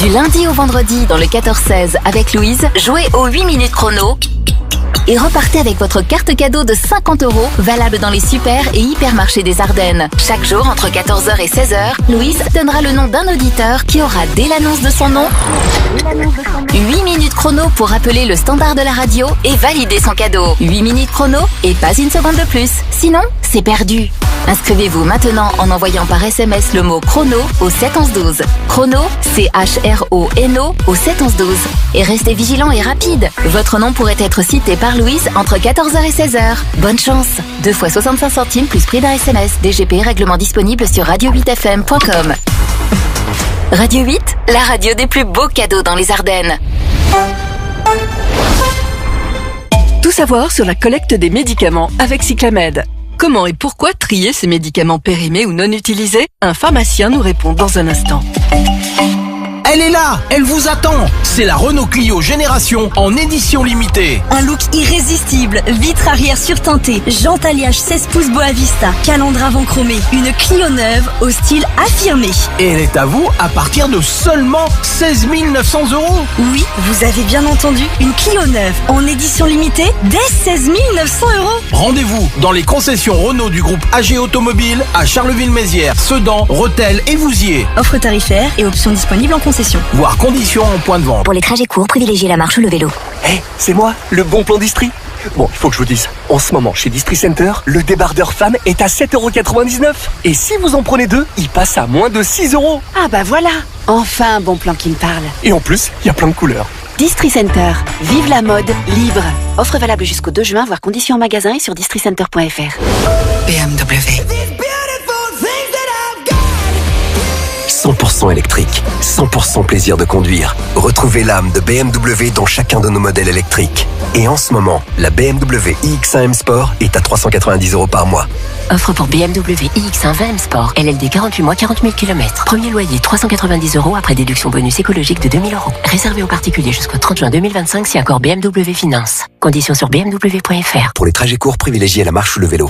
Du lundi au vendredi dans le 14-16 avec Louise, jouez aux 8 minutes chrono et repartez avec votre carte cadeau de 50 € valable dans les super et hypermarchés des Ardennes. Chaque jour entre 14h et 16h, Louise donnera le nom d'un auditeur qui aura dès l'annonce de son nom 8 minutes chrono pour appeler le standard de la radio et valider son cadeau. 8 minutes chrono et pas une seconde de plus. Sinon, c'est perdu. Inscrivez-vous maintenant en envoyant par SMS le mot chrono au 71112. Chrono, CHRONO au 71112. Et restez vigilant et rapide. Votre nom pourrait être cité par Louise entre 14h et 16h. Bonne chance. 2 fois 65 centimes plus prix d'un SMS. DGP, règlement disponible sur radio8fm.com. Radio 8, la radio des plus beaux cadeaux dans les Ardennes. Tout savoir sur la collecte des médicaments avec Cyclamed. Comment et pourquoi trier ces médicaments périmés ou non utilisés? Un pharmacien nous répond dans un instant. Elle est là, elle vous attend. C'est la Renault Clio Génération en édition limitée. Un look irrésistible, vitre arrière surteintée, jante alliage 16 pouces Boavista, calandre avant chromé, une Clio neuve au style affirmé. Et elle est à vous à partir de seulement 16 900 €. Oui, vous avez bien entendu, une Clio neuve en édition limitée dès 16 900 €. Rendez-vous dans les concessions Renault du groupe AG Automobile à Charleville-Mézières, Sedan, Rethel et Vouziers. Offre tarifaire et options disponibles en concession. Voir conditions en point de vente. Pour les trajets courts, privilégiez la marche ou le vélo. Hey, c'est moi, le bon plan Distri. Bon, il faut que je vous dise, en ce moment, chez Distri Center, le débardeur femme est à 7,99 €. Et si vous en prenez 2, il passe à moins de 6 €. Ah bah voilà, enfin un bon plan qui me parle. Et en plus, il y a plein de couleurs. Distri Center, vive la mode libre. Offre valable jusqu'au 2 juin, voir conditions en magasin et sur districenter.fr. BMW. 100% électrique, 100% plaisir de conduire. Retrouvez l'âme de BMW dans chacun de nos modèles électriques. Et en ce moment, la BMW iX1 M Sport est à 390 € par mois. Offre pour BMW iX1 20 M Sport. LLD 48 mois, 40 000 km. Premier loyer 390 € après déduction bonus écologique de 2 000 €. Réservé aux particuliers jusqu'au 30 juin 2025 si accord BMW Finance. Conditions sur bmw.fr. Pour les trajets courts, privilégiez la marche ou le vélo.